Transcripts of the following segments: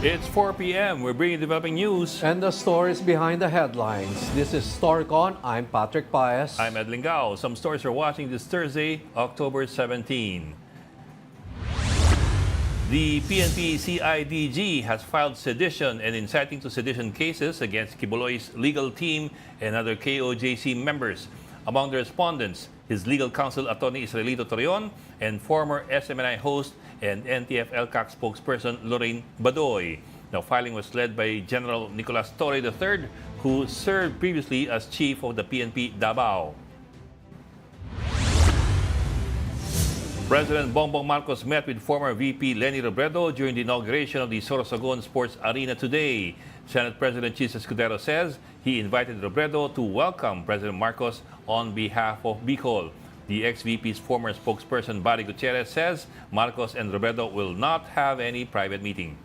It's 4 p.m. We're bringing developing news. And the stories behind the headlines. This is STORYCON. I'm Patrick Paez. I'm Ed Lingao. Some stories are watching this Thursday, October 17. The PNP CIDG has filed sedition and inciting to sedition cases against Kibuloy's legal team and other KOJC members. Among the respondents, his legal counsel Attorney Israelito Torreon and former SMNI host and NTF-LCAC spokesperson Lorraine Badoy. The filing was led by General Nicolas Torre III, who served previously as chief of the PNP Davao. President Bongbong Marcos met with former VP Leni Robredo during the inauguration of the Sorsogon Sports Arena today. Senate President Chis Escudero says he invited Robredo to welcome President Marcos on behalf of Bicol. The ex-VP's former spokesperson Barry Gutierrez says Marcos and Robredo will not have any private meeting.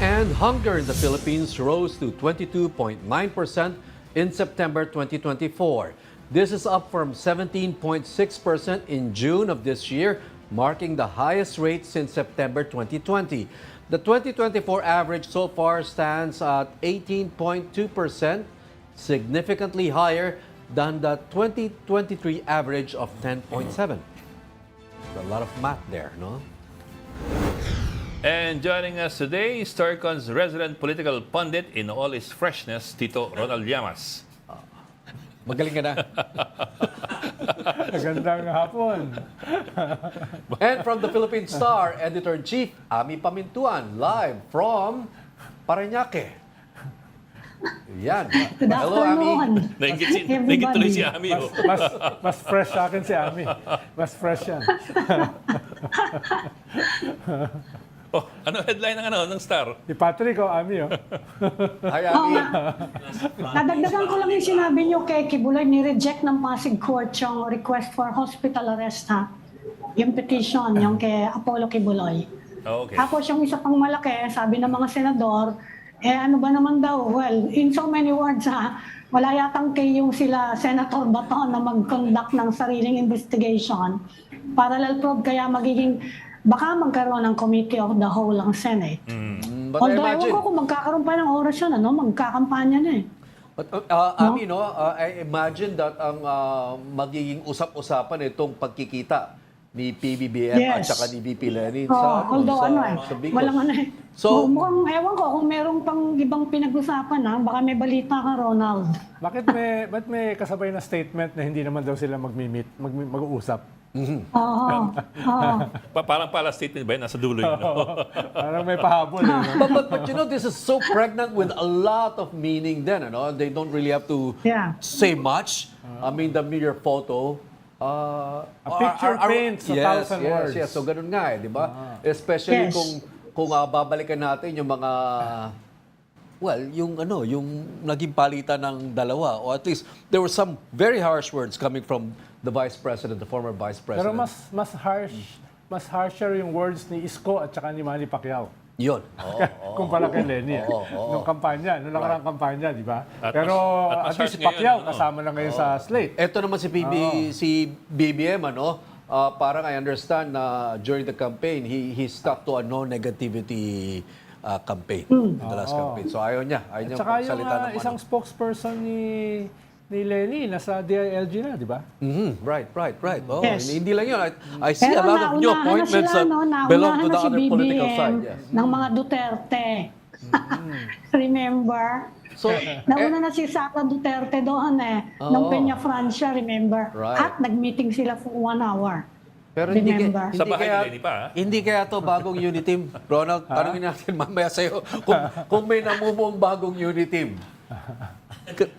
And hunger in the Philippines rose to 22.9% in September 2024. This is up from 17.6% in June of this year, marking the highest rate since September 2020. The 2024 average so far stands at 18.2%, significantly higher than the 2023 average of 10.7%. A lot of math there, no? And joining us today, STORYCON's resident political pundit in all his freshness, Tito Ronald Llamas. Magaling ka na. Magandang hapon. And from the Philippine Star, Editor-in-Chief Amy Pamintuan, live from Parañaque. Yan. Good Hello, Amy. afternoon, Naingit tuloy si Ami. Oh. Mas fresh sa akin si Ami. Mas fresh yan. Oh, ano headline ng Star? Si Patrick o Ami, oh. Hi, Oo Amy. nga. Nadagdagan ko lang yung sinabi niyo kay Kibuloy, ni-reject ng Pasig Court yung request for hospital arrest, ha? Yung petition, yung kay Apollo Kibuloy. Oh, okay. Tapos yung isa pang malaki, sabi ng mga senador, ano ba naman daw? Well, in so many words, ha? Wala yatang kayong sila Senator Bato na mag-conduct ng sariling investigation. Parallel probe, kaya magiging baka magkaroon ng Committee of the Whole ang Senate. But Although I ewan imagine, ko kung magkakaroon pa ng oras yun, ano? Magkakampanya na eh. but, Amy, no, I imagine that ang magiging usap-usapan itong pagkikita ni PBBM at Yes. saka ni VP Leni Although sa Bicol. walang ano eh. So- Mukhang, ewan ko kung merong pang ibang pinag-usapan, ha? Baka may balita ka, Ronald. Ba't may kasabay na statement na hindi naman daw sila mag-uusap? Oo. Oo. Parang pala statement ba yun? Nasa dulo yun. No? Parang may pahabol, eh, no? But you know, this is so pregnant with a lot of meaning then, ano? They don't really have to Yeah. say much. I mean, the mere photo. A picture paints 1,000 words. Yes, so ganun nga eh, di ba? Especially Yes. kung babalikan natin yung mga, well, yung naging palitan ng dalawa, or at least there were some very harsh words coming from the Vice President, the former Vice President. Pero mas harsher yung words ni Isko at saka ni Manny Pacquiao. Yun. Kumpara kay Leni. Nung kampanya, nung nakarang kampanya, di ba? Pero at least si Pacquiao kasama na ngayon sa slate. Ito naman si BBM, ano? Parang I understand na during the campaign, he stuck to a no-negativity campaign, in the last campaign. So ayaw niya At saka yung magsalita ng isang spokesperson ni Leni, nasa DILG na, di ba? Right. Oh, Yes. hindi lang yun. I see a Pero lot of new naunahan na appointments sila, that no? belong Naunahan to the na si other political BBM side. Yes. ng mga Duterte. Remember? So, Nauna na si Sara Duterte doon ng Peña Francia, remember? Right. At nag-meeting sila for 1 hour. pero Remember? Sa bahay ni Leni pa, ha? Hindi kaya to bagong unit team. Ronald, tanungin natin mamaya sa'yo kung may namumuong bagong unit team.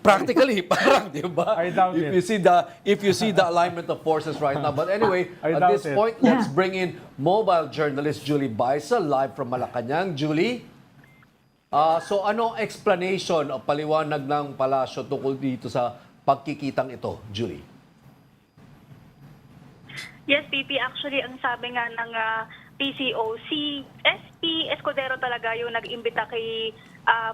Practically, parang, di ba? I doubt it. If you see the alignment of forces right now. But anyway, I at doubt this it. point, let's bring in mobile journalist Julie Baisa, live from Malacanang. Julie? So ano ang explanation o paliwanag ng palasyo tungkol dito sa pagkikitang ito, Julie? Yes, PP. Actually, ang sabi nga ng PCO, si SP Escudero talaga yung nag-imbita kay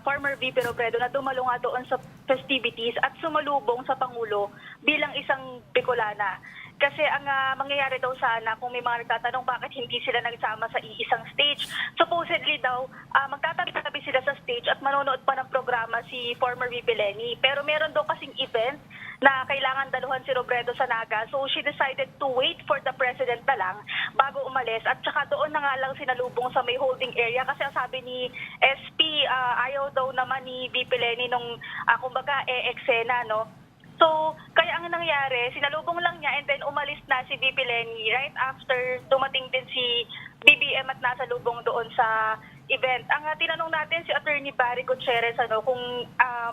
former VP Robredo na dumalo nga doon sa festivities at sumalubong sa Pangulo bilang isang Bicolana. Kasi ang mangyayari daw sana, kung may mga nagtatanong bakit hindi sila nagsama sa iisang stage, supposedly daw magtatabi-tabi sila sa stage at manonood pa ng programa si former VP Leni. Pero meron daw kasing event na kailangan daluhan si Robredo sa Naga. So she decided to wait for the president na lang bago umalis. At saka doon na nga lang sinalubong sa may holding area. Kasi ang sabi ni SP, ayaw daw naman ni VP Leni nung kumbaga eksena, no? So, kaya ang nangyari, sinalubong lang niya and then umalis na si VP Leni right after dumating din si BBM at nasa lubong doon sa event. Ang tinanong natin si Attorney Barry Gutierrez kung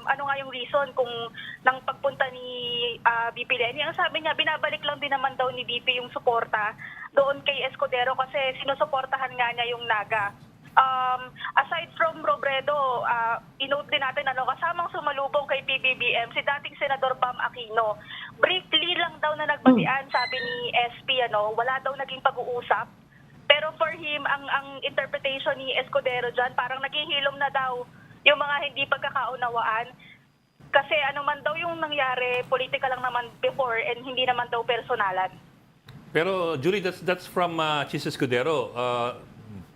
ano nga yung reason kung nang pagpunta ni VP Leni. Ang sabi niya, binabalik lang din naman daw ni VP yung suporta doon kay Escudero kasi sinusuportahan nga niya yung Naga. Aside from Robredo, inote din natin kasamang sumalubong kay PBBM si dating Senador Bam Aquino. Briefly lang daw na nagbatian, sabi ni SP, wala daw naging pag-uusap. Pero for him, ang interpretation ni Escudero dyan, parang naghihilom na daw yung mga hindi pagkakaunawaan. Kasi ano man daw yung nangyari, politika lang naman before and hindi naman daw personalan. Pero Julie, that's from Chis Escudero.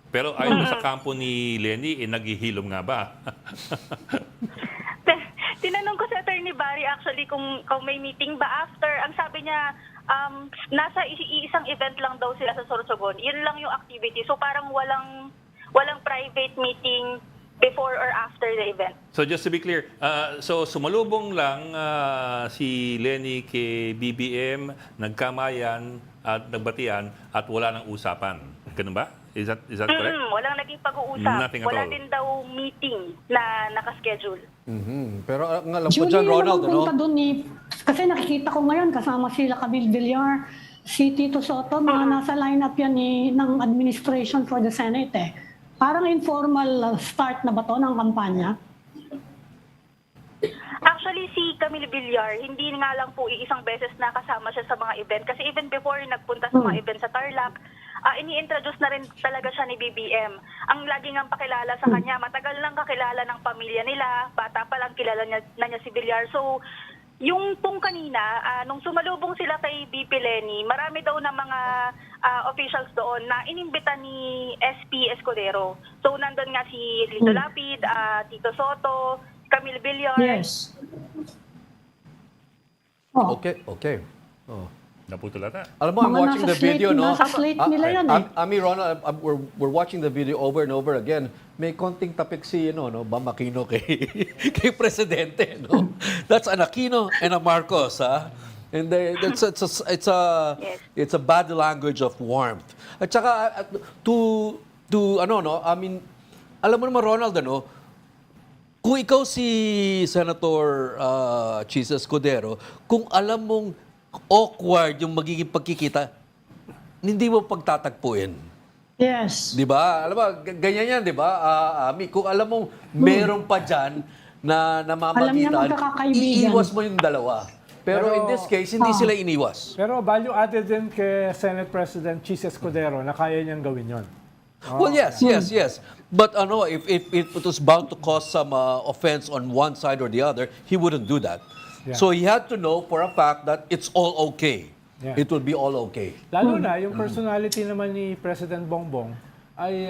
Pero ayon sa kampo ni Leni, naghihilom nga ba? Tinanong ko sa Attorney Barry actually kung may meeting ba after. Ang sabi niya, nasa isang event lang daw sila sa Sorsogon. Yun lang yung activity. So parang walang private meeting before or after the event. So just to be clear, so sumalubong lang si Leni kay BBM, nagkamayan at nagbatian at wala nang usapan. Ganun ba? Is that correct? Walang naging pag-uusap. Nothing at Wala all. din daw meeting na nakaschedule. Pero ang alam ko Julie, dyan, Ronald, punta doon kasi nakikita ko ngayon kasama sila Camille Villar, si Tito Soto, mga nasa lineup yan ng administration for the Senate eh. Parang informal start na ba to ng kampanya? Actually, si Camille Villar, hindi nga lang po isang beses na kasama siya sa mga event. Kasi even before nagpunta sa mga event sa Tarlac, ini-introduce na rin talaga siya ni BBM. Ang lagi ngang pakilala sa kanya, matagal nang kakilala ng pamilya nila, bata pa lang kilala na niya si Villar. So, yung pong kanina, nung sumalubong sila kay VP Leni, marami daw na mga officials doon na inimbita ni SP Escudero. So, nandun nga si Lito Lapid, Tito Soto, Camille Villar. Yes. Oh. Okay. Oh. Naputol ata. Alam mo, I'm Mga watching nasa the video, slate- no? nasa slate nila yan, eh. Ami, Ronald, we're watching the video over and over again. May konting tapik si, Bam Aquino kay, kay Presidente, no? That's an Aquino and a Marcos, ha? And it's a bad language of warmth. At saka, I mean, alam mo naman, Ronald, kung ikaw si Senator Chis Escudero, kung alam mong awkward yung magiging pagkikita, hindi mo pagtatagpuin. Yes. Di ba? Alam mo, ganyan yan, di ba? Ami, kung alam mong meron pa dyan na Alam niya namamagitan, magkakaibigan. iiwas mo yung dalawa. Pero in this case, hindi sila iniwas. Pero value added din kay Senate President Chis Escudero na kaya niyang gawin yon. Well, yes. But if it was bound to cause some offense on one side or the other, he wouldn't do that. Yeah. So he had to know for a fact that it's all okay. Yeah. It will be all okay. Lalo na, yung personality naman ni President Bongbong ay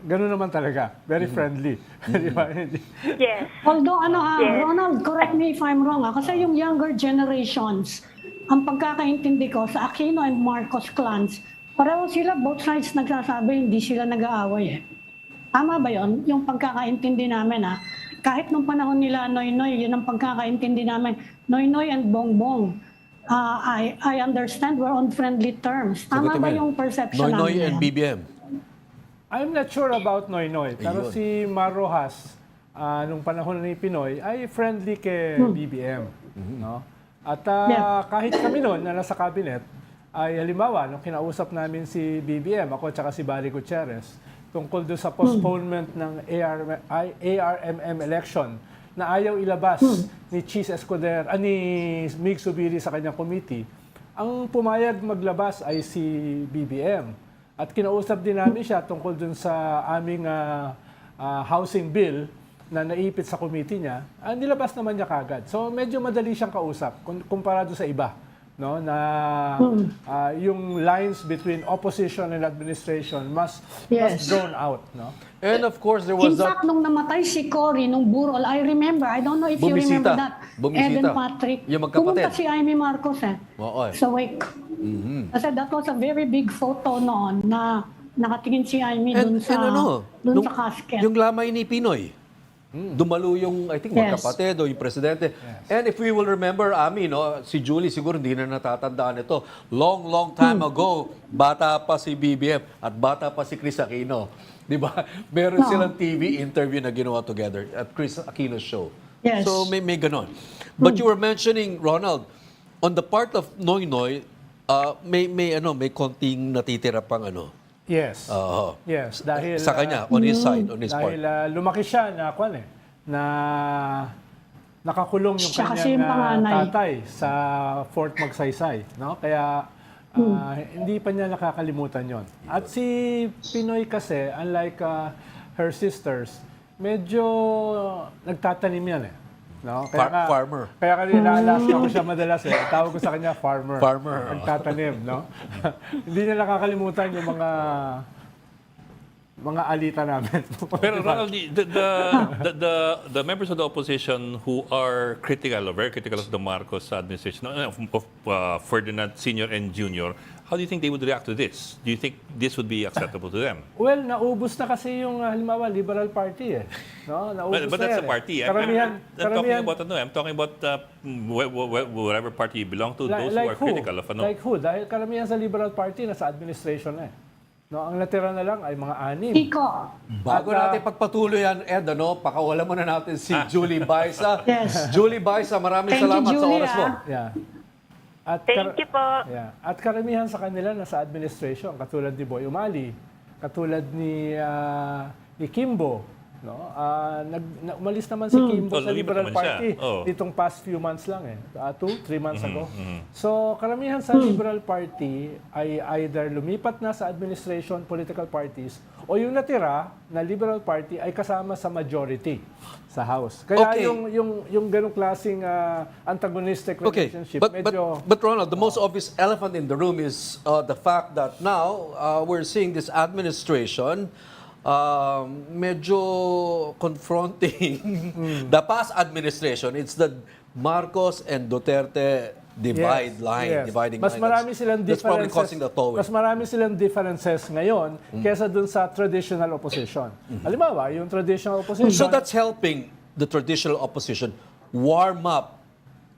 gano'n naman talaga. Very friendly. Di ba? Yes. Although, Yes. Ronald, correct me if I'm wrong, kasi yung younger generations, ang pagkakaintindi ko sa Aquino and Marcos clans, pareho sila, both sides nagsasabi, hindi sila nag-aaway eh. Tama ba yon? Yung pagkakaintindi namin kahit nung panahon nila Noynoy, yun ang pagkakaintindi namin. Noynoy and Bongbong, I understand we're on friendly terms. Tama ba yung perception namin? Noynoy and BBM. I'm not sure about Noynoy, pero Ayun. si Mar Rojas, nung panahon ni Pinoy, ay friendly kay BBM. No? At kahit kami noon na nasa cabinet, ay halimbawa, nung kinausap namin si BBM, ako at si Barry Gutierrez, tungkol doon sa postponement ng ARMM election na ayaw ilabas ni Chis Escudero, ni Mig Subiri sa kanyang committee, ang pumayag maglabas ay si BBM. At kinausap din namin siya tungkol dun sa aming housing bill na naipit sa committee niya. Nilabas naman niya kagad. So medyo madali siyang kausap kumparado sa iba. No, na yung lines between opposition and administration must drawn out, no? And of course, there In was fact, nung namatay si Cory, nung burol, I remember, I don't know if you remember that, Bumisita. Eden Patrick, Yung magkapatid. pumunta si Amy Marcos Oo, sa wake. Kasi that was a very big photo noon na nakatingin si Amy dun sa casket. Yung lamay ni Pinoy. Dumalo yung, I think, magkapatid o yung presidente. And if we will remember, Ami, no, si Julie siguro hindi na natatandaan ito. Long time ago, bata pa si BBM at bata pa si Chris Aquino. Di ba? Meron silang TV interview na ginawa together at Chris Aquino's show. Yes. So may ganon. But you were mentioning, Ronald, on the part of Noy Noy, may konting natitira pang ano. Yes. Yes, dahil Sa kanya, on his side, on his part. dahil lumaki siya na nakakulong yung Siya kasi kanyang yung panganay. tatay sa Fort Magsaysay, no? Kaya hindi pa niya nakakalimutan 'yon. At si Pinoy kasi, unlike her sisters, medyo nagtatanim yan No? Farmer. Kaya kanina Alaska ko siya madalas Tawag ko sa kanya farmer. Farmer. Nagtatanim, no? Hindi niya nakakalimutan yung mga alita namin. Pero Ronald, the members of the opposition who are critical, or very critical of the Marcos administration, of Ferdinand Sr. and Jr., how do you think they would react to this? Do you think this would be acceptable to them? Well, naubos na kasi yung halimbawa Liberal Party No, naubos But na that's yan a party. I'm talking about whatever party you belong to, those who are critical of ano. Like who? Dahil karamihan sa Liberal Party nasa administration No, ang natira na lang ay mga anim. Iko. Bago natin pagpatuloy yan, Ed, pakawala muna natin si Julie Baisa. Yes. Julie Baisa, maraming Thank you, salamat sa Julie, oras mo. Yeah. At Thank you po. Yeah. At karamihan sa kanila nasa administration, katulad ni Boy Umali, katulad ni Kimbo, no? Umalis naman si Kimbo sa lumipat Liberal naman siya. Party Oh. ditong past few months lang 2-3 months ago. So karamihan sa Liberal Party ay either lumipat na sa administration, political parties, o yung natira na Liberal Party ay kasama sa majority sa House. Kaya Okay. yung ganung klaseng antagonistic relationship medyo But Ronald, the most obvious elephant in the room is the fact that now we're seeing this administration medyo confronting the past administration. It's the Marcos and Duterte dividing Mas line. marami silang That's probably differences. causing the toll. Mas marami silang differences ngayon kesa dun sa traditional opposition. Halimbawa, yung traditional opposition. So that's helping the traditional opposition warm up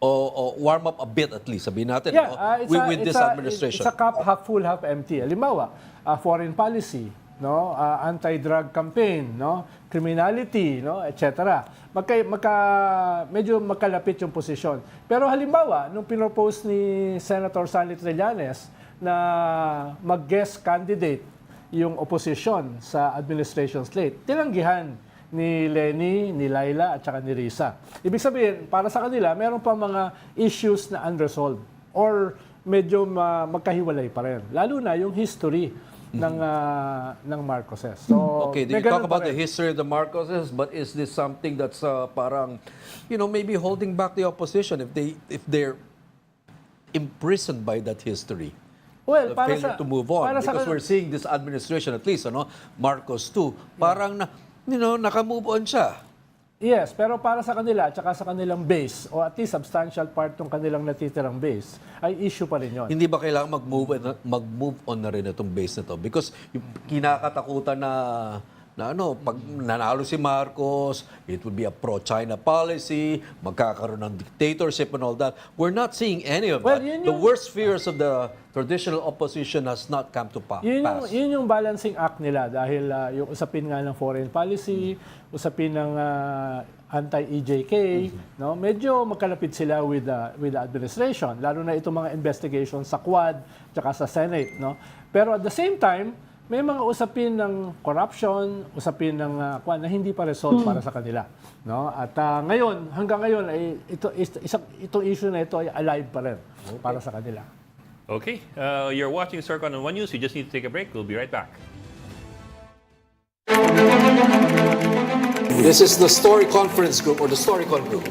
or warm up a bit at least, sabihin natin, with this administration. It's a cup half full, half empty. Halimbawa, foreign policy, no, anti-drug campaign, no, criminality, no, etc. Medyo magkalapit yung posisyon. Pero halimbawa, nung pinropose ni Senator Sonny Trillanes na mag-guest candidate yung opposition sa administration slate, tinanggihan ni Lenny, ni Laila, at saka ni Risa. Ibig sabihin, para sa kanila, meron pa mga issues na unresolved or medyo magkahiwalay pa rin. Lalo na yung history ng Marcoses. So, Okay, you talk about the history of the Marcoses, but is this something that's parang, maybe holding back the opposition if they're imprisoned by that history? well, The failure to move on, because we're seeing this administration, at least, Marcos too, parang naka-move on siya. Yes, pero para sa kanila at saka sa kanilang base, o at least substantial part ng kanilang natitirang base, ay issue pa rin yun. Hindi ba kailangan mag-move on na rin itong base na to? Because yung kinakatakutan na pag nanalo si Marcos, it would be a pro-China policy, magkakaroon ng dictatorship and all that. We're not seeing any of that. The worst fears of the traditional opposition has not come to pass. Yun yung balancing act nila dahil yung usapin nga ng foreign policy, usapin ng anti-EJK, no? Medyo magkalapit sila with the administration, lalo na itong mga investigations sa Quad tsaka sa Senate, no? Pero at the same time, may mga usapin ng corruption, usapin ng na hindi pa resolved para sa kanila, no? At hanggang ngayon ay itong issue na ito ay alive pa rin para sa kanila. Okay, you're watching STORYCON on One News. You just need to take a break. We'll be right back. This is the Story Conference Group or the StoryCon Group.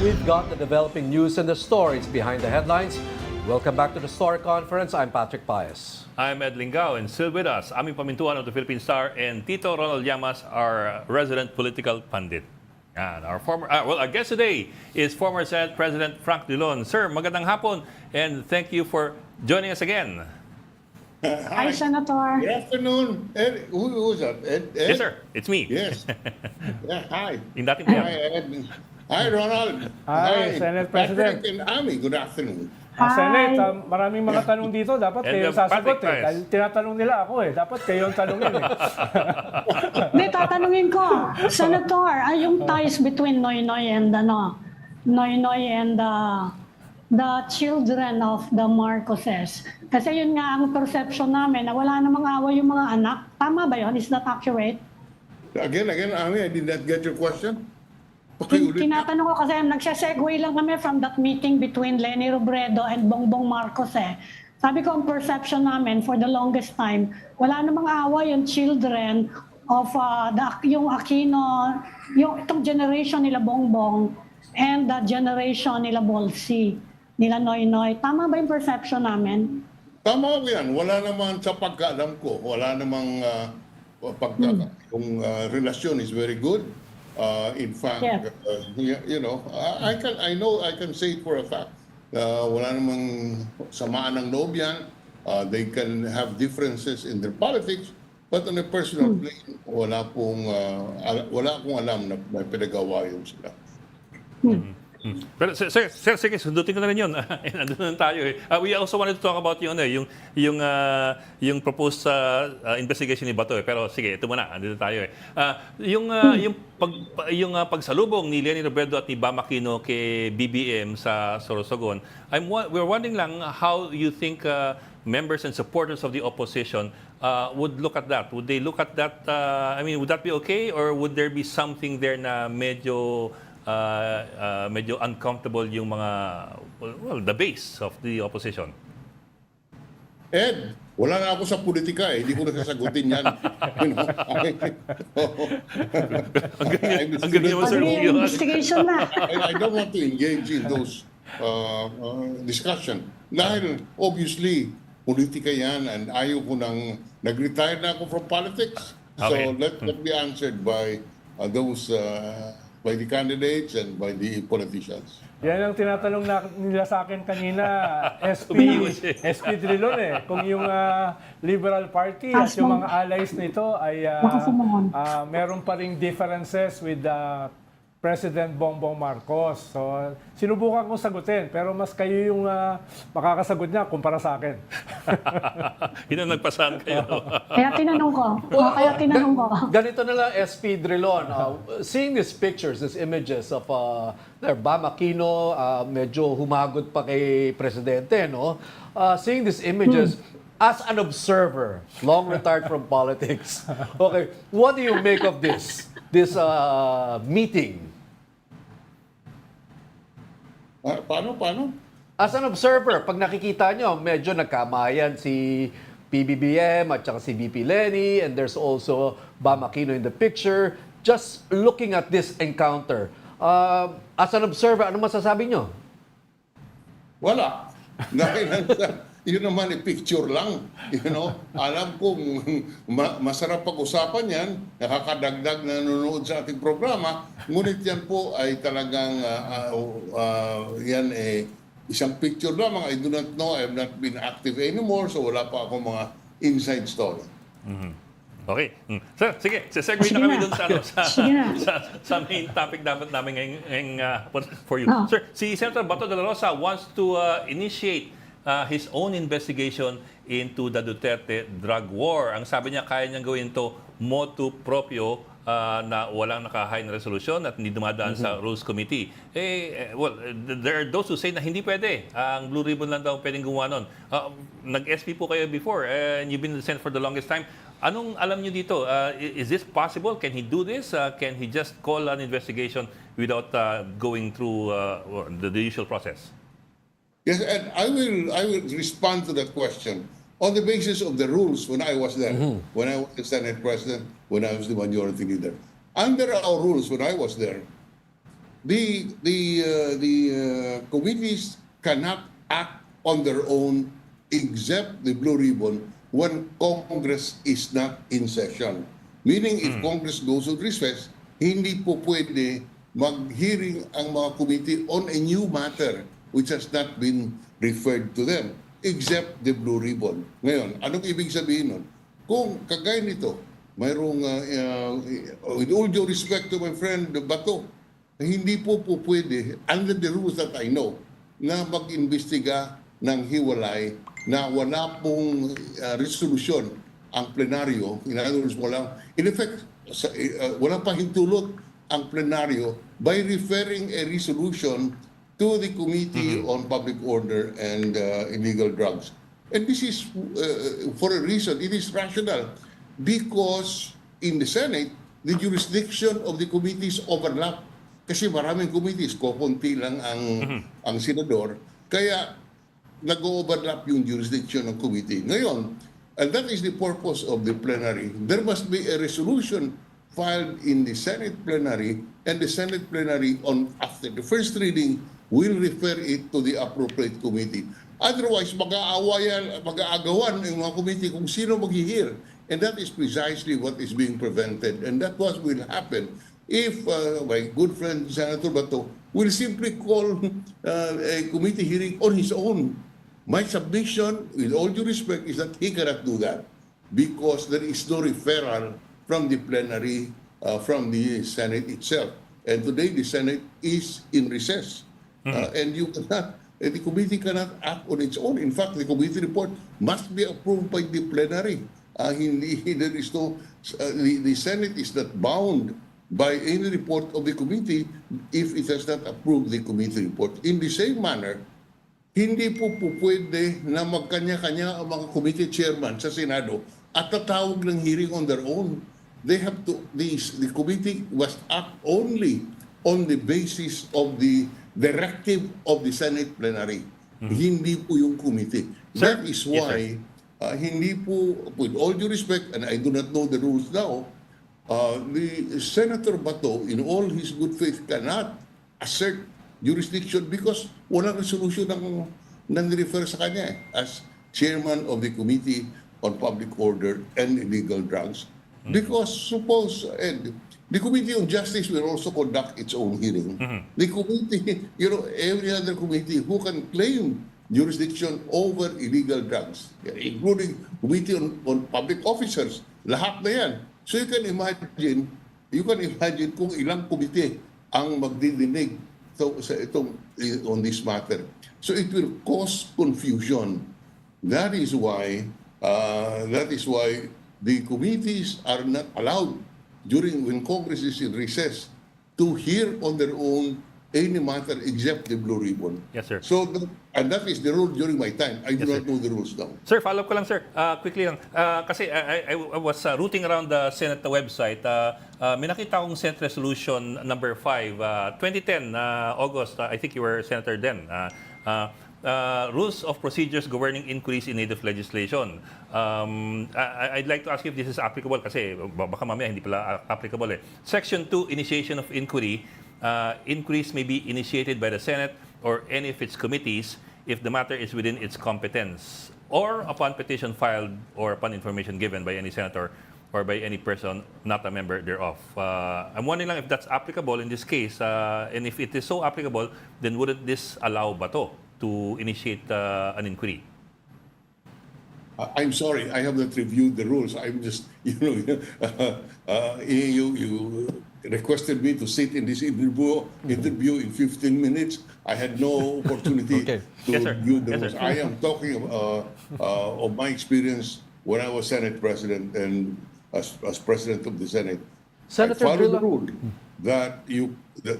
We've got the developing news and the stories behind the headlines. Welcome back to the Story Conference. I'm Patrick Paez. I'm Ed Lingao, and still with us, Amy Pamintuan of the Philippine Star and Tito Ronald Llamas, our resident political pundit. And our our guest today is former Senate President Frank Drilon. Sir, magandang hapon, and thank you for joining us again. Hi, Senator. Good afternoon. Ed, who's that? Ed? Yes, sir. It's me. Yes. Yeah, hi. Yung dating Hi, PM. Ed. Hi, Ronald. Hi, Senate President. Patrick and Amy, good afternoon. Senate, maraming mga tanong dito. Dapat And kayo the sasagot Patrick eh. Dahil tinatanong nila ako eh. Dapat kayo ang tanongin eh. Hindi, tatanungin ko, Senator, ay yung ties between Noynoy and the children of the Marcoses. Kasi yun nga ang perception namin na wala namang away yung mga anak. Tama ba yun? Is that accurate? Again, Amy, I did not get your question. Pakiulit. Tinatanong ko kasi nagsasegue lang kami from that meeting between Leni Robredo and Bongbong Marcos eh. Sabi ko ang perception namin for the longest time, wala namang away yung children of yung Aquino, yung itong generation nila Bongbong and the generation nila Bolsi, nila Noynoy. Tama ba yung perception namin? Tama ko yan. Wala naman sa pagkaalam ko. Wala namang yung relasyon is very good. In fact, Yeah. I know I can say it for a fact. Wala namang samaan ng loob yan. They can have differences in their politics, but on a personal plane, wala akong alam na may pinag-awayan sila. Pero sir, sige, sundutin ko na rin yun. Nandun na tayo eh. We also wanted to talk about yung proposed investigation ni Bato eh. Pero sige, ito muna, andito tayo eh. Yung pagsalubong ni Leni Robredo at ni Bam Aquino kay BBM sa Sorsogon, we're wondering lang how you think members and supporters of the opposition would look at that. Would they look at that, would that be okay? Or would there be something there na medyo uncomfortable yung mga, the base of the opposition? Ed, wala na ako sa politika eh. Hindi ko na sasagutin yan. Ang galing naman, sir. Investigation na. I don't want to engage in those discussion. Dahil, obviously, politika yan and ayaw ko nang nag-retire na ako from politics. So, Okay. let be answered by those by the candidates and by the politicians. Yan ang tinatanong nila sa akin kanina, Umiiwas eh. SP Drilon kung yung Liberal Party at yung mga allies nito ay meron pa ring differences with President Bongbong Marcos. So, sinubukan kong sagutin, pero mas kayo yung makakasagot niya kumpara sa akin. Yun ang nagpasahan kayo. Kaya tinanong ko. Ganito na lang, SP Drilon. Seeing these pictures, these images of Bam Aquino, medyo humagod pa kay Presidente, no? Seeing these images, as an observer, long retired from politics, okay, what do you make of this meeting? Paano? As an observer, pag nakikita nyo, medyo nagkamayan si PBBM at saka si VP Lenny, and there's also Bam Aquino in the picture. Just looking at this encounter, as an observer, ano masasabi nyo? Wala. Dahil yun naman picture lang. Alam kong masarap pag-usapan yan, nakakadagdag na nanonood sa ating programa, ngunit yan po ay talagang isang picture lamang. I do not know, I have not been active anymore, so wala pa akong mga inside story. Okay. Sir, sige. Segue na kami dun sa main topic dapat namin ngayong for you. Sir, si Senator Bato Dela Rosa wants to initiate his own investigation into the Duterte drug war. Ang sabi niya, kaya niyang gawin ito motu proprio na walang nakahay na resolusyon at hindi dumadaan sa Rules Committee. Well, there are those who say na hindi pwede. Ang Blue Ribbon lang daw pwedeng gumawa nun. Nag-SP po kayo before and you've been in the Senate for the longest time. Anong alam niyo dito? Is this possible? Can he do this? Can he just call an investigation without going through the usual process? Yes, and I will respond to that question on the basis of the rules when I was there, when I was the Senate President, when I was the majority leader. Under our rules when I was there, the committees cannot act on their own except the Blue Ribbon when Congress is not in session. Meaning if Congress goes on recess, hindi po pwede mag-hearing ang mga committee on a new matter which has not been referred to them, except the Blue Ribbon. Ngayon, anong ibig sabihin nun? Kung kagaya nito, mayroong, with all due respect to my friend Bato, hindi po pwede, under the rules that I know, na mag-imbestiga ng hiwalay na wala pong resolution ang plenaryo. In other words, in effect, walang pahintulot ang plenaryo by referring a resolution to the Committee on Public Order and Illegal Drugs. And this is for a reason. It is rational because in the Senate, the jurisdiction of the committees overlap. Kasi maraming committees, kukunti lang ang senador. Kaya nag-overlap yung jurisdiction ng committee. Ngayon, and that is the purpose of the plenary. There must be a resolution filed in the Senate plenary, and the Senate plenary after the first reading will refer it to the appropriate committee. Otherwise, mag-aagawan yung mga committee kung sino mag-hear. And that is precisely what is being prevented. And that what will happen if my good friend Senator Bato will simply call a committee hearing on his own. My submission, with all due respect, is that he cannot do that because there is no referral from the plenary, from the Senate itself. And today, the Senate is in recess. And the committee cannot act on its own. In fact, the committee report must be approved by the plenary. There is no, the Senate is not bound by any report of the committee if it has not approved the committee report. In the same manner, hindi po pwede na magkanya-kanya ang mga committee chairman sa Senado at tatawag ng hearing on their own. They have to, the committee must act only on the basis of the directive of the Senate plenary. Hindi po yung committee. That is why hindi po, with all due respect, and I do not know the rules now, the Senator Bato, in all his good faith, cannot assert jurisdiction because walang resolution ng refer sa kanya as chairman of the Committee on Public Order and Illegal Drugs. Because suppose, Ed, The Committee on Justice will also conduct its own hearing. The committee, every other committee who can claim jurisdiction over illegal drugs, including Committee on Public Officers, lahat na yan. So you can imagine kung ilang komite ang magdidinig on this matter. So it will cause confusion. That is why the committees are not allowed when Congress is in recess to hear on their own any matter except the Blue Ribbon. Yes, sir. So, and that is the rule during my time. I do not know the rules now. Sir, follow-up ko lang, sir. Quickly lang. Kasi I was routing around the Senate website. May nakita akong Senate Resolution number 5, 2010, August. I think you were Senator then. Rules of procedures governing inquiries in native legislation. I'd like to ask you if this is applicable kasi baka mamaya hindi pala applicable eh. Section 2, initiation of inquiry. Inquiries may be initiated by the Senate or any of its committees if the matter is within its competence or upon petition filed or upon information given by any senator or by any person not a member thereof. I'm wondering lang if that's applicable in this case, and if it is so applicable, then wouldn't this allow Bato to initiate an inquiry? I'm sorry, I have not reviewed the rules. I'm just, you requested me to sit in this interview in 15 minutes. I had no opportunity to Yes, sir. review the Yes, rules. sir. I am talking of my experience when I was Senate President and as President of the Senate. Senator I followed the Drilon. rule that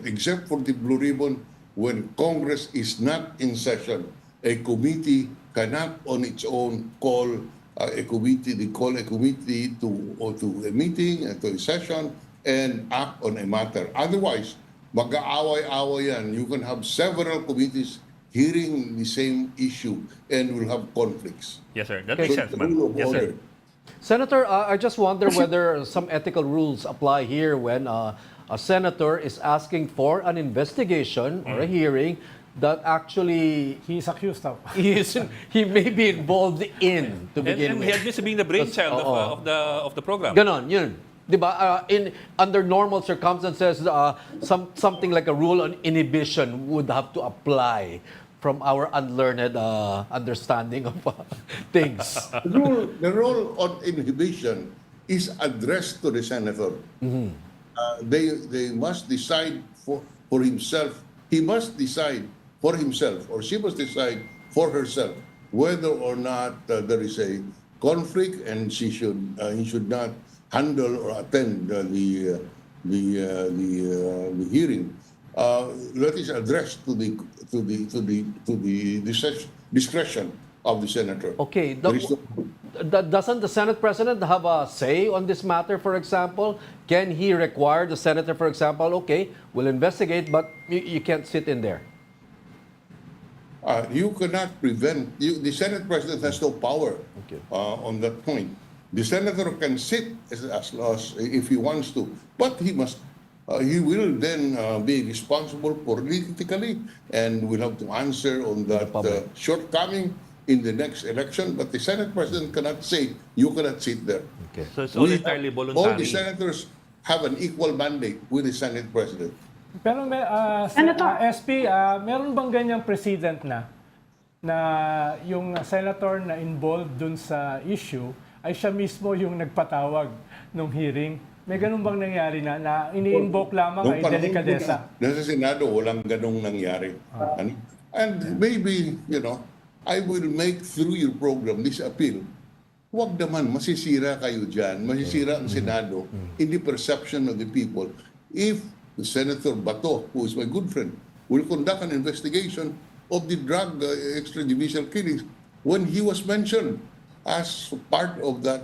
except for the Blue Ribbon, when Congress is not in session, a committee cannot on its own call a committee to a meeting, to a session, and act on a matter. Otherwise, mag-aaway-aaway yan. You can have several committees hearing the same issue and will have conflicts. Yes, sir. That makes sense, The ma'am. rule of Yes, sir. order. Senator, I just wonder whether some ethical rules apply here when a senator is asking for an investigation or a hearing that actually He's accused of. he may be involved in to begin And he with. admits to being the brainchild of the program. Ganon, yun. Diba? Under normal circumstances, something like a rule on inhibition would have to apply from our unlearned understanding of things. The rule on inhibition is addressed to the senator. They must decide for himself. He must decide for himself, or she must decide for herself whether or not there is a conflict, and he should not handle or attend the hearing. That is addressed to the discretion of the senator. Okay, There is doesn't the Senate President have a say on this matter, for example? Can he require the senator, for example, okay, we'll investigate, but you can't sit in there? You cannot prevent. The Senate President has no power on that point. The senator can sit as if he wants to, but he must. He will then be responsible politically and will have to answer on that shortcoming in the next election. But the Senate President cannot say, you cannot sit there. Okay. So it's all entirely voluntary. All the senators have an equal mandate with the Senate President. Pero SP, meron bang ganyang precedent na yung senator na involved dun sa issue ay siya mismo yung nagpatawag ng hearing? May ganun bang nangyari na ini-invoke lamang ay delikadesa? Nasa Senado, walang ganung nangyari. And maybe, I will make through your program this appeal. Huwag naman, masisira kayo dyan. Masisira ang Senado in the perception of the people. If Senator Bato, who is my good friend, will conduct an investigation of the drug extrajudicial killings when he was mentioned as part of that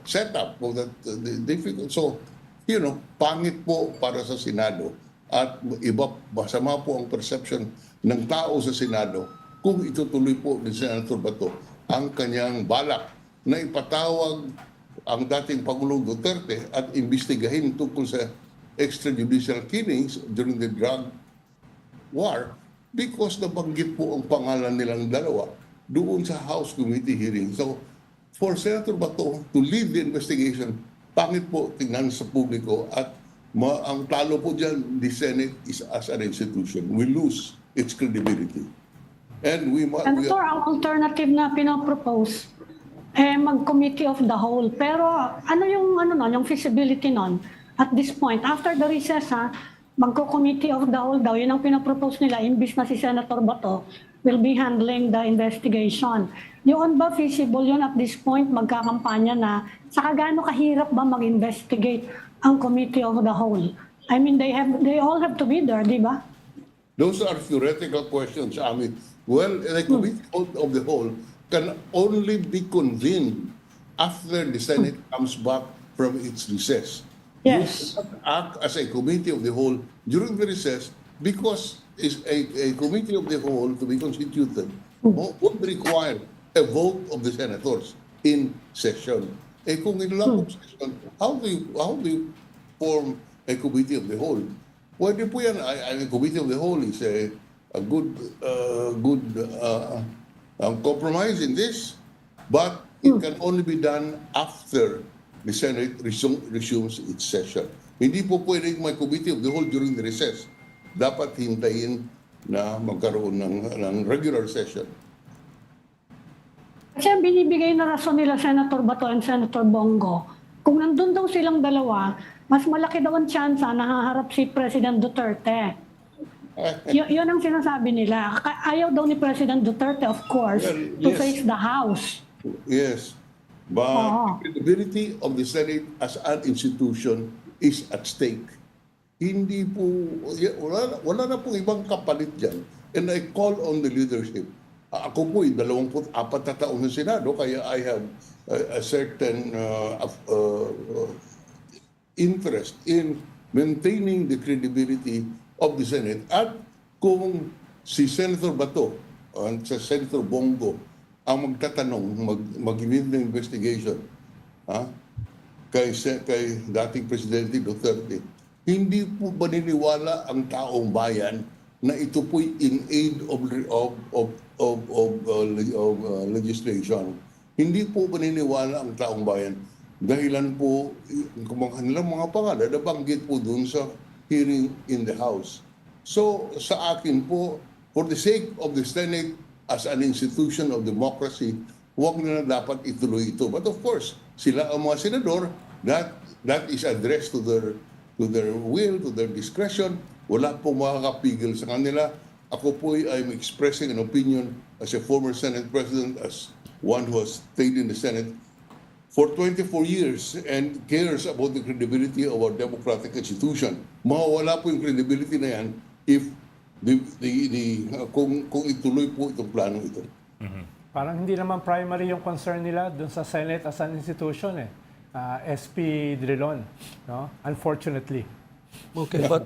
setup, of that difficult. So, pangit po para sa Senado at masama po ang perception ng tao sa Senado kung itutuloy po ni Senator Bato ang kanyang balak na ipatawag ang dating Pangulong Duterte at imbestigahin tungkol sa extrajudicial killings during the drug war because nabanggit po ang pangalan nilang dalawa doon sa House Committee hearing. So, for Senator Bato to lead the investigation pangit po tingnan sa publiko at ang talo po dyan, the Senate is as an institution. We lose its credibility. And Senator, ang alternative na pinapropose, mag-committee of the whole. Pero ano yung feasibility nun? At this point, after the recess, magko-committee of the whole daw. Yun ang pinapropose nila, imbis na si Senator Bato will be handling the investigation. Yun ba feasible yun at this point, magkakampanya na, saka gaano kahirap ba mag-investigate ang committee of the whole? I mean, they all have to be there, di ba? Those are theoretical questions, Ami. Well, the committee of the whole can only be convened after the Senate comes back from its recess. Yes. You cannot act as a committee of the whole during the recess because a committee of the whole to be constituted would require a vote of the senators in session. Kung in session, how do you form a committee of the whole? Pwede po yan. A committee of the whole is a good compromise in this, but it can only be done after the Senate resumes its session. Hindi po pwedeng may committee of the whole during the recess. Dapat hintayin na magkaroon ng regular session. Kasi ang binibigay na rason nila Senator Bato and Senator Bongo, kung nandun daw silang dalawa, mas malaki daw ang tsansa na haharap si President Duterte. Yun ang sinasabi nila. Ayaw daw ni President Duterte, of course, to face the House. Yes. But the credibility of the Senate as an institution is at stake. Hindi po, wala na pong ibang kapalit dyan. And I call on the leadership. Ako po, 24 na taon sa Senado, kaya I have a certain interest in maintaining the credibility of the Senate. At kung si Senator Bato at si Senator Bongo ang magtatanong, mag-lead ng investigation kay dating Presidente Duterte, hindi po ba niniwala ang taong bayan na ito po'y in aid of legislation? Hindi po ba niniwala ang taong bayan? Dahilan po, kung kanilang mga pangalan, nabanggit po dun sa hearing in the House. So, sa akin po, for the sake of the Senate as an institution of democracy, huwag na dapat ituloy ito. But of course, sila ang mga senador, that is addressed to their will, to their discretion. Wala pong makakapigil sa kanila. Ako po I'm expressing an opinion as a former Senate President, as one who has stayed in the Senate for 24 years and cares about the credibility of our democratic institution. Mawawala po yung credibility na yan if kung ituloy po itong plano ito. Parang hindi naman primary yung concern nila dun sa Senate as an institution SP Drilon, no? Unfortunately. Okay, but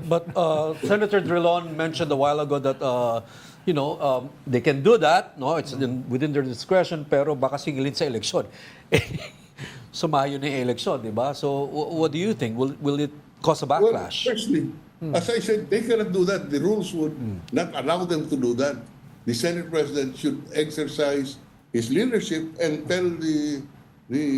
Senator Drilon mentioned a while ago that they can do that, no? It's within their discretion, pero baka singilin sa eleksyon. Sumayo na yung eleksyon, di ba? So what do you think? Will it cause a backlash? Well, firstly, as I said, they cannot do that. The rules would not allow them to do that. The Senate President should exercise his leadership and tell the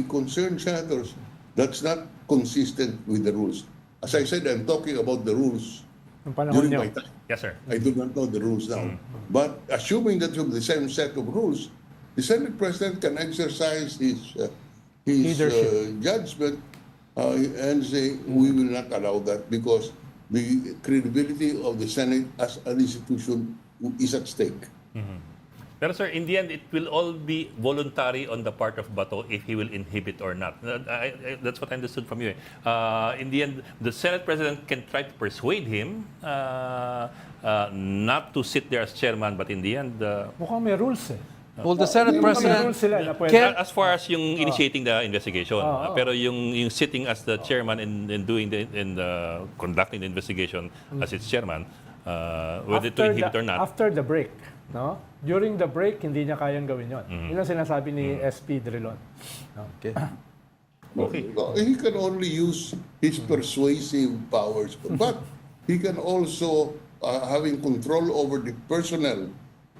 concerned senators that's not consistent with the rules. As I said, I'm talking about the rules during my time. Yes, sir. I do not know the rules now. But assuming that from the same set of rules, the Senate President can exercise his judgment and say, we will not allow that because the credibility of the Senate as an institution is at stake. Pero sir, in the end, it will all be voluntary on the part of Bato if he will inhibit or not. That's what I understood from you. In the end, the Senate President can try to persuade him not to sit there as chairman, but in the end... Mukhang may rules Well, the Senate President as far as yung initiating the investigation, pero yung sitting as the chairman and doing conducting the investigation as its chairman, whether to inhibit or not. After the break, no? During the break, hindi niya kayang gawin yun. Yun ang sinasabi ni SP Drilon. Okay. Okay. He can only use his persuasive powers, but he can also having control over the personnel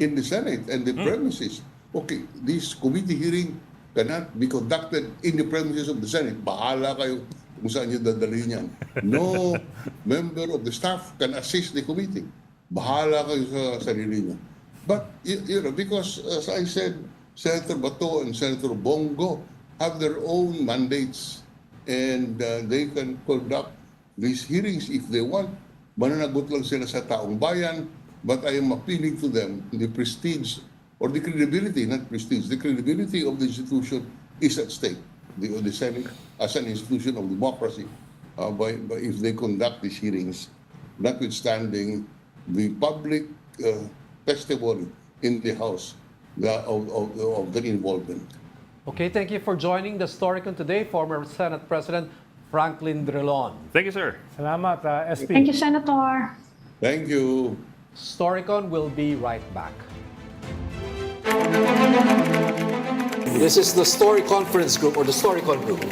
in the Senate and the premises. Okay, this committee hearing cannot be conducted in the premises of the Senate. Bahala kayo kung saan nyo dadalhin yan. No member of the staff can assist the committee. Bahala kayo sa sarili nyo. But, you know, because as I said, Senator Bato and Senator Bongo have their own mandates and they can conduct these hearings if they want. Mananagot lang sila sa taong bayan, but I am appealing to them, the prestige or the credibility, not prestige, the credibility of the institution is at stake. The Senate as an institution of democracy, if they conduct these hearings, notwithstanding the public testimony in the House of their involvement. Okay, thank you for joining the STORYCON today, former Senate President Franklin Drilon. Thank you, sir. Salamat, SP. Thank you, Senator. Thank you. STORYCON will be right back. This is the Story Conference Group or the STORYCON Group.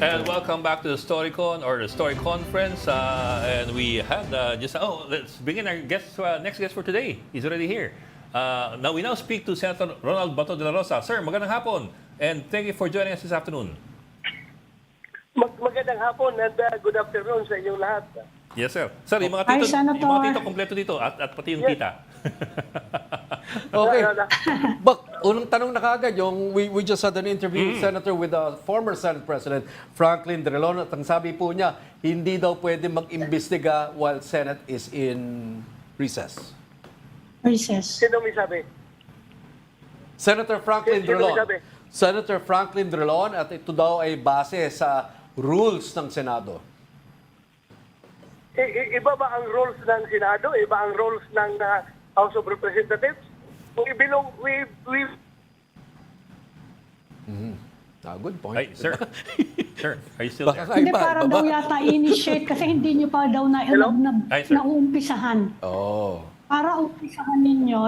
And welcome back to the StoryCon or the Story Conference. And we had let's begin our guest, next guest for today. He's already here. Now we speak to Senator Ronald Bato Dela Rosa. Sir, magandang hapon. And thank you for joining us this afternoon. Magandang hapon and good afternoon sa inyong lahat. Yes, sir. Sir, yung mga Hi, tito, Senator. yung mga tito kompleto dito at pati yung Yes. tita. Okay. But unang tanong na kaagad, yung we just had an interview, Senator, with the former Senate President Franklin Drilon, at ang sabi po niya, hindi daw pwede mag-imbestiga while Senate is in recess. Recess. Sino may sabi? Senator Franklin Sino Drilon. may sabi? Senator Franklin Drilon, at ito daw ay base sa rules ng Senado. Iba ba ang roles ng Senado? Iba ang roles ng House of Representatives? Good point. Ay, sir. Sir, are you still there? Hindi, para daw yata initiate kasi hindi nyo pa daw Ay, sir. nauumpisahan. Oh. Para umpisahan ninyo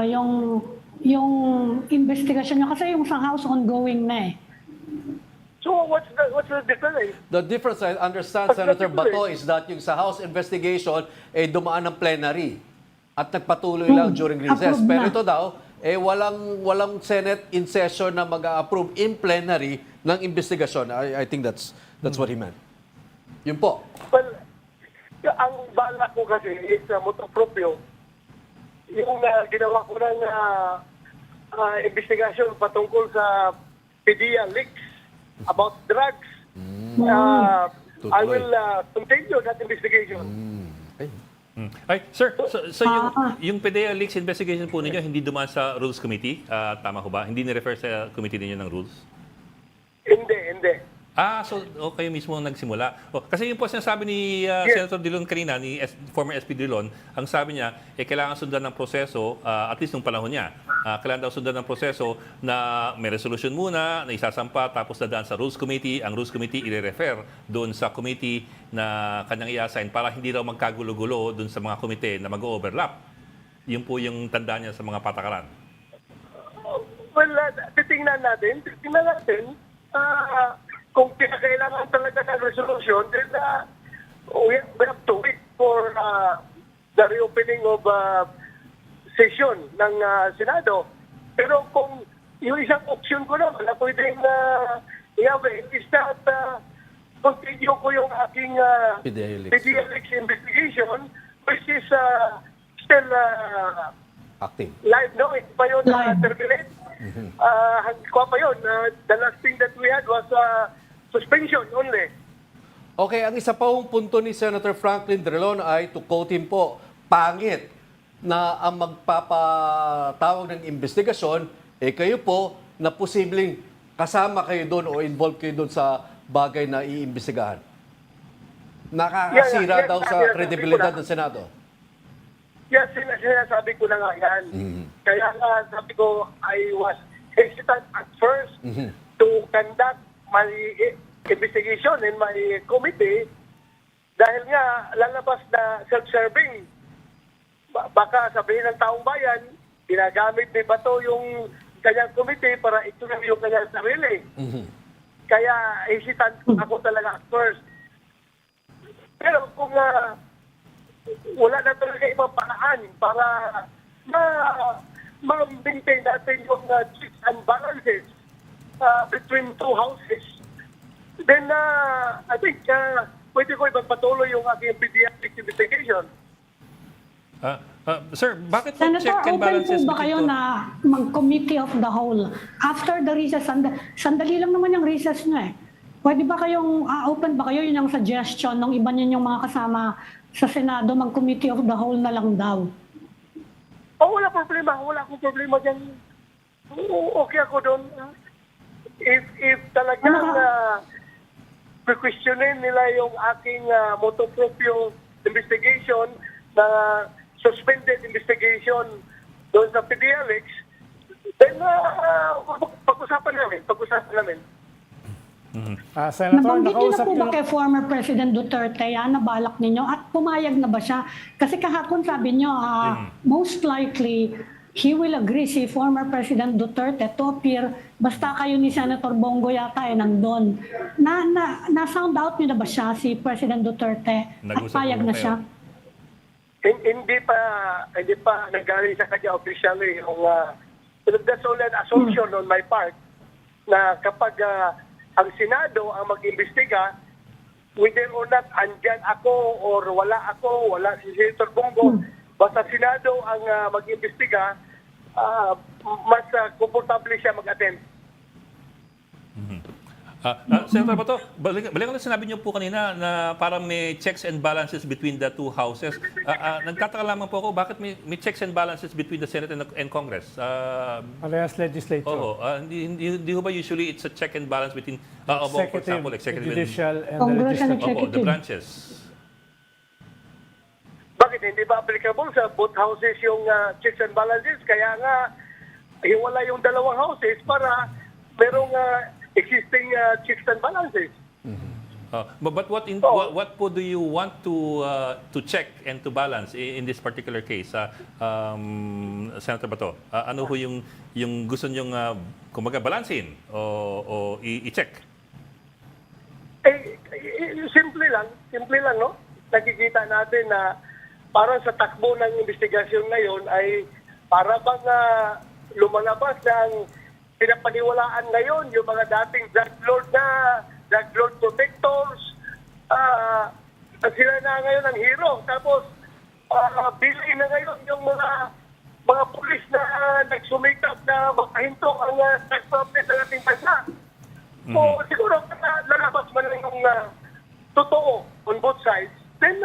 yung investigation nyo kasi yung sa House ongoing na eh. So what's the difference? The difference, I understand, What's the Senator difference? Bato, is that yung sa House investigation, dumaan ng plenary. At nagpatuloy lang during recess. Approve Pero na. ito daw, walang Senate in session na mag-approve in plenary ng investigasyon. I think that's what he meant. Yun po. Well, ang bala ko kasi is motu proprio. Yung ginawa ko ng investigasyon patungkol sa PDEA leaks about drugs. I will continue that investigation. Okay. Ay, sir, so yung PDEA leaks investigation po ninyo hindi dumaan sa Rules Committee? Tama ko ba? Hindi ni-refer sa committee ninyo ng Rules? Hindi. So kayo mismo ang nagsimula. Kasi yung po sinasabi ni Senator Drilon kanina, ni former SP Drilon, ang sabi niya, kailangan sundan ng proseso, at least nung panahon niya, kailangan daw sundan ng proseso na may resolution muna, na isasampa, tapos dadaan sa Rules Committee, ang Rules Committee i-refer doon sa committee na kanyang i-assign para hindi raw magkagulo-gulo doon sa mga komite na mag-overlap. Yun po yung tanda niya sa mga patakaran. Well, titingnan natin, kung kinakailangan talaga ng resolution, then we have to wait for the reopening of session ng Senado. Pero kung yung isang option ko naman na pwedeng i-avail is that continue ko yung aking PDEA leaks investigation, which is still Active. live, no? Ito pa yun Live. terminate. Kuha pa yun. The last thing that we had was suspension only. Okay, ang isa pang punto ni Senator Franklin Drilon ay, to quote him po, pangit na ang magpapatawag ng investigasyon, kayo po na posibleng kasama kayo doon o involved kayo doon sa bagay na iimbestigahan. Nakakasira daw sa credibility ng Senado. Yes, sinasabi ko na nga yan. Kaya nga sabi ko, I was hesitant at first to conduct my investigation in my committee dahil nga lalabas na self-serving. Baka sabihin ng taong bayan, ginagamit ni Bato yung kanyang committee para ituloy yung kanyang sarili. Kaya hesitant ako talaga at first. Pero kung wala na talaga ibang paraan para ma-maintain natin yung checks and balances between two houses, then I think pwede ko ipagpatuloy yung aking pediatric investigation. Sir, bakit po Senator, check and open po balances ba kayo between na mag-committee of the whole? After the recess, sandali lang naman yung recess nyo eh. Pwede ba kayong, open ba kayo, yun ang suggestion ng iba ninyong mga kasama sa Senado, mag-committee of the whole na lang daw? Wala problema. Wala akong problema dyan. Okay ako doon. If talagang questionin nila yung aking motu proprio investigation na suspended investigation doon sa PDEA leaks, then pag-usapan namin. Senator, Nabanggit niyo na nakausap po ba niyo- kay former President Duterte yan, nabalak ninyo at pumayag na ba siya? Kasi kahapon sabi niyo, most likely, he will agree si former President Duterte to appear basta kayo ni Senator Bongo yata nandun. Na-sound out niyo na ba siya, si President Duterte? At Nag-usap payag mo na kayo? siya? Hindi pa nagaling sa kanya officially yung that's only an assumption on my part na kapag ang Senado ang mag-imbestiga, whether or not andyan ako or wala si Senator Bongo, basta Senado ang mag-imbestiga, mas komportable siya mag-attend. Senator Bato, balikan lang sinabi niyo po kanina na parang may checks and balances between the two houses. Nagtataka lamang po ako, bakit may checks and balances between the Senate and Congress? Parehas legislature. Oo, hindi ho ba usually it's a check and balance between, for example, executive judicial, and Congress and legislative. the branches? Bakit hindi ba applicable sa both houses yung checks and balances? Kaya nga, hiwala yung dalawang houses para merong existing checks and balances. But what po do you want to check and to balance in this particular case, Senator Bato? Ano ho yung gusto niyong kumbaga balansin o i-check? Simple lang, no? Nakikita natin na para sa takbo ng investigasyon ngayon ay para bang lumalabas ng pinapaniwalaan ngayon yung mga dating drug lord protectors, sila na ngayon ang hero. Tapos, bilhin na ngayon yung mga pulis na nagsumikap na makahinto ang drug problem sa ating bansa. So, siguro, lalabas man lang yung totoo on both sides, then,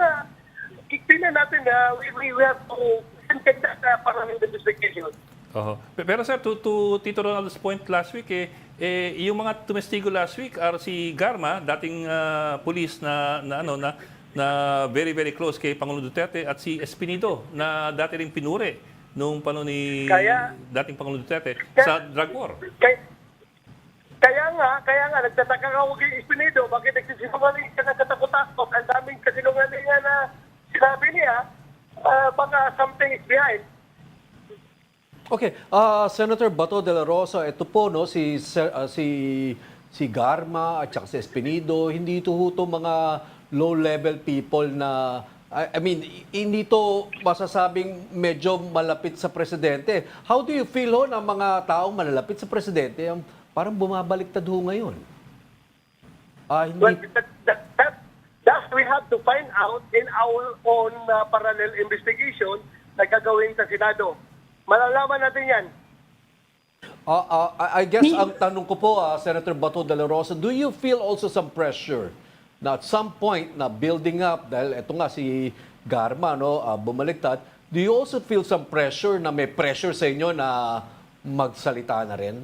tingnan natin na we have to conduct parang investigation. Pero sir, to Tito Ronald's point last week, yung mga tumestigo last week are si Garma, dating police na very very close kay Pangulong Duterte, at si Espinido na dati ring pinuri nung panahon ni dating Pangulong Duterte sa drug war. Kaya nga, nagtataka ka huwag yung Espinido, bakit nagsisinungaling ka na katakot-takot, ang daming kasinungalingan na sinabi niya, baka something is behind. Okay, Senator Bato Dela Rosa, ito po no si Garma at saka si Espinido, hindi ito mga low-level people na I mean, hindi to masasabing medyo malapit sa presidente. How do you feel ho ng mga taong malalapit sa presidente ang parang bumabaliktad ho ngayon? Well, that we have to find out in our own parallel investigation na gagawin sa Senado. Malalaman natin yan. I guess ang tanong ko po, Senator Bato Dela Rosa, do you feel also some pressure na at some point na building up, dahil ito nga si Garma, no, bumaliktad, do you also feel some pressure na may pressure sa inyo na magsalita na rin?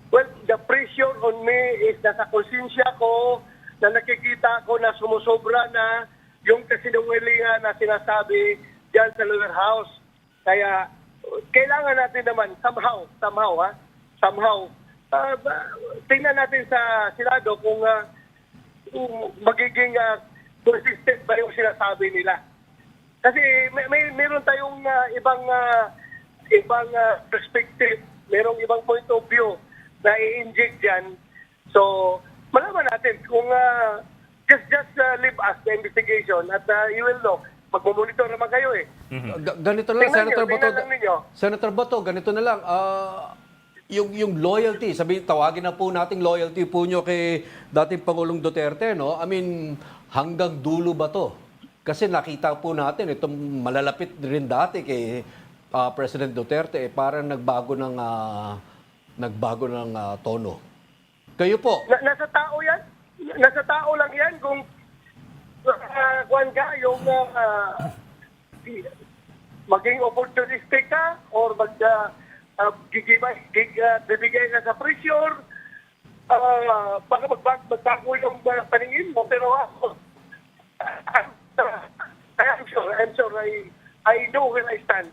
Well, the pressure on me is nasa konsensya ko na nakikita ko na sumusobra na yung kasinungalingan na sinasabi dyan sa lower house. Kaya, kailangan natin naman, somehow, tingnan natin sa Senado kung magiging consistent ba yung sinasabi nila. Kasi meron tayong ibang perspective, merong ibang point of view na i-inject dyan. So, malaman natin kung just leave us the investigation at you will know. Magmumonitor naman kayo eh. Ganito lang, Senator Bato, ganito na lang. Yung loyalty, tawagin na po nating loyalty po nyo kay dating Pangulong Duterte, no? I mean, hanggang dulo ba to? Kasi nakita po natin, itong malalapit rin dati kay President Duterte, parang nagbago ng tono. Kayo po? Nasa tao yan? Nasa tao lang yan kung yung maging opportunistic ka or bibigay ka sa pressure, baka magbago yung paningin mo. Pero I'm sure I know where I stand.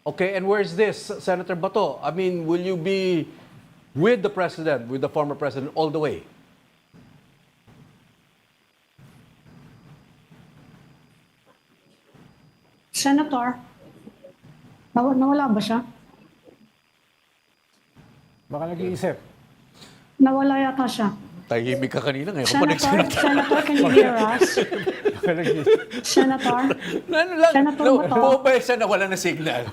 Okay, and where's this, Senator Bato? I mean, will you be with the president, with the former president, all the way? Senator, nawala ba siya? Baka nag-iisip. Nawala yata siya. Tahimik ka kanina ngayon. Senator, can you hear us? Senator? Senator Bato? Bumabay siya na wala na signal.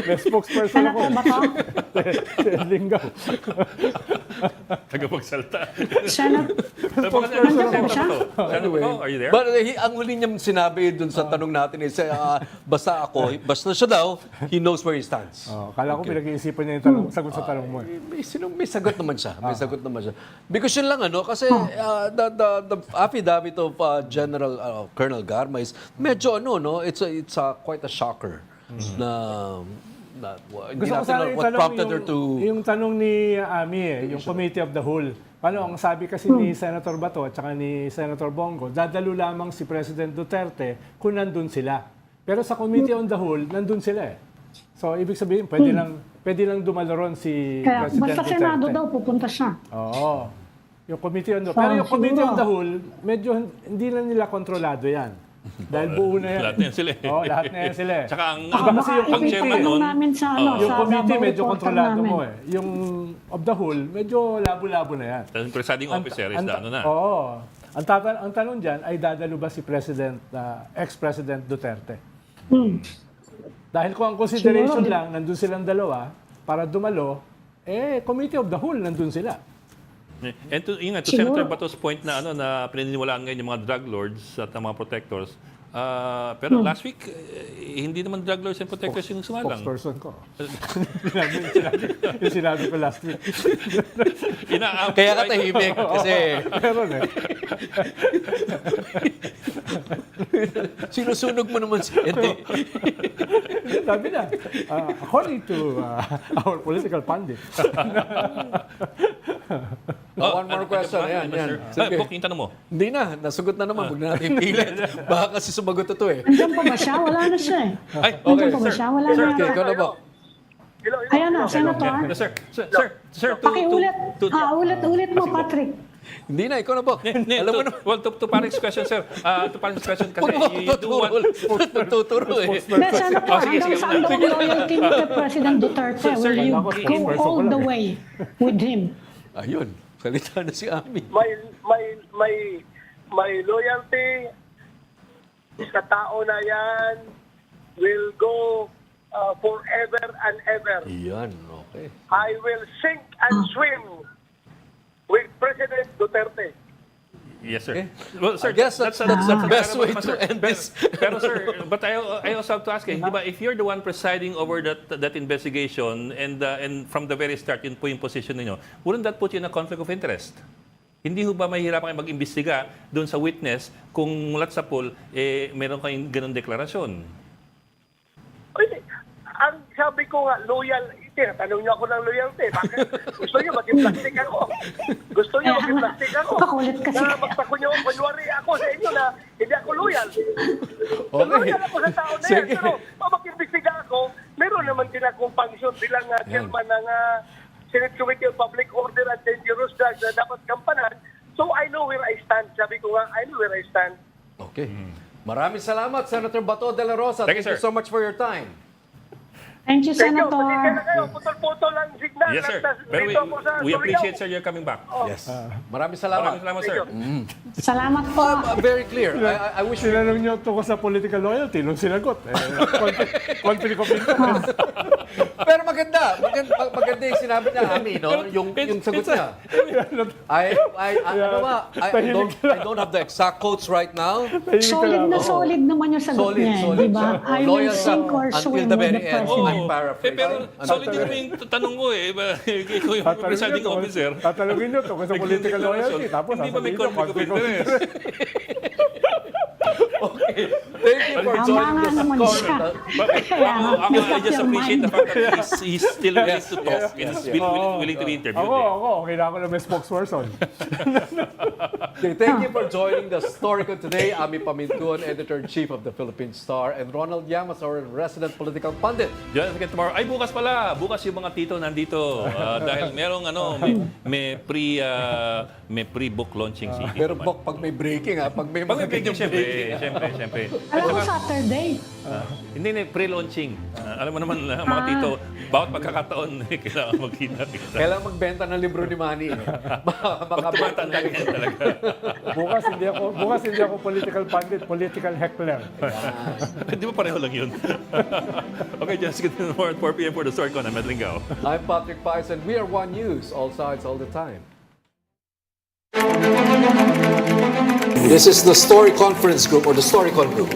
May spokesperson ako. Senator Bato? Lingao. Tagapagsalta. Nandiyan po siya? Anyway, are you there? But ang huli niyang sinabi dun sa tanong natin is, basta siya daw, he knows where he stands. Kala ko pinag-iisipan niya yung tanong, sagot sa tanong mo. May sagot naman siya. May sagot naman siya. Because yun lang, kasi the affidavit of General Colonel Garma is medyo it's quite a shocker na Gusto ko sana what prompted her to... Yung tanong ni Amy, yung Committee of the Whole. Ang sabi kasi ni Senator Bato at saka ni Senator Bongo, dadalo lamang si President Duterte kung nandun sila. Pero sa Committee on the Whole, nandun sila eh. So, ibig sabihin, pwede lang dumaloron si President Duterte. Basta Senado daw, pupunta siya. Oo. Yung Committee on the Whole. Pero yung Committee on the Whole, medyo hindi na nila kontrolado yan. Dahil buo na yan. Lahat na yan sila eh. Lahat na yan sila eh. Tsaka kasi yung chairman nun, namin sa, yung sa committee Davao medyo reporter kontrolado namin. mo eh. Yung of the whole, medyo labo-labo na yan. yung presiding officer is na ano na. Oo. Ang tanong dyan, ay dadalo ba si ex-President Duterte? Dahil kung ang consideration Siguro. lang, nandun silang dalawa, para dumalo, Committee of the Whole, nandun sila. And to Siguro. Senator Bato's point na na pininiwalaan ngayon yung mga drug lords at ang mga protectors, pero last week hindi naman drug lords and protectors yung sumalang. Spokesperson ko. yung sinabi ko last week. Kaya ka tahimik kasi Meron sinusunog mo naman si Ede. Sabi na, according to our political pundit. One more question. Ayan. Sige. Bok, yung tanong mo. Hindi na, nasugot na naman. Huwag na natin pilit. Baka kasi sumagot ito eh. Nandiyan pa ba siya? Wala na siya eh. Ay, Nandiyan pa ba siya? Wala na. Okay, ikaw na po. Ayan na, Senator. Sir, Pakiulit. Ulit mo, Patrick. Hindi na, ikaw na po. Alam mo na. Well, to Parek's question, sir. To Parek's question kasi Huwag mo you do want... tuturo eh. Hindi, Senator, sige, hanggang saan daw ang loyalty ni President Duterte? Will you go all the way with him? Ayun, salita na si Amy. My loyalty sa tao na yan will go forever and ever. Yan, okay. I will sink and swim with President Duterte. Yes, sir. Okay. Well, sir, I guess that's the best way to end this. Pero sir, but I also have to ask, di ba, if you're the one presiding over that investigation and from the very start, yun po yung position ninyo, wouldn't that put you in a conflict of interest? Hindi ho ba mahihirapan kayo mag-imbestiga doon sa witness kung mulat sa pool, meron kayong ganun deklarasyon? Oy, ang sabi ko nga, loyal, tinatanong niyo ako ng loyalty. Bakit? Gusto niyo maging plastic ako. Gusto niyo maging plastic ako. Pakulit kasi. Na magpako niyo, kunwari ako sa inyo na hindi ako loyal. Loyal ako sa tao na yan. Sige. Pero mag-imbestiga ako, meron naman din akong function bilang chairman ng Senate Committee on Public Order and Dangerous Drugs na dapat kampanan. So I know where I stand. Sabi ko nga, I know where I stand. Okay. Maraming salamat, Senator Bato Dela Rosa. Thank you, Thank you sir. so much for your time. Thank you, Thank you. Pasensya na Senator. kayo. Putol-putol ang signal. Yes, sir. Pero Dito ako sa we appreciate, Surigao. sir, you're coming back. Yes. Maraming salamat. Maraming salamat, sir. Salamat po. Very clear. I wish you... Sinanong niyo tungkol sa political loyalty nung sinagot. Conflict of interest. Pero maganda. Maganda yung sinabi niya, Amy, no? Yung sagot niya. I don't have the exact quotes right now. Solid naman yung sagot niya, di ba? I will Loyal siya sink or until swim the with very the end. President. I'm paraphrasing. Pero solid din naman yung tanong ko eh. Ikaw yung presiding officer. Tatanungin niyo tungkol sa political loyalty. Tapos hindi ba may sasabihin niyo, conflict of interest? Okay. Thank you for Tama joining nga us. naman siya. Kaya, Ako, make I up just your appreciate the mind. fact that he's still willing to talk and he's willing to be interviewed. Ako, kailangan ko na may spokesperson. Okay, thank you for joining the STORYCON today. Amy Pamintuan, Editor-in-Chief of the Philippine Star, and Ronald Llamas, our resident political pundit. Join us again tomorrow. Ay, bukas pala. Bukas yung mga tito nandito. Dahil merong may pre-book launching si Tito Pero Man. Bok, pag may breaking ha, pag may Pag mga may breaking, siyempre. Alam mo, Saturday. Hindi pre-launching. Alam mo naman, mga tito, bawat pagkakataon, kailangan magkita-kita. Kailangan magbenta ng libro ni Manny. Pagtumatan na yan talaga. Bukas hindi ako political pundit, political heckler. Di ba pareho lang yun? Okay, just get tomorrow at 4 p.m. for the STORYCON. I'm at Lingao. I'm Patrick Paez, and we are One News, all sides, all the time. This is the Story Conference Group or the STORYCON Group.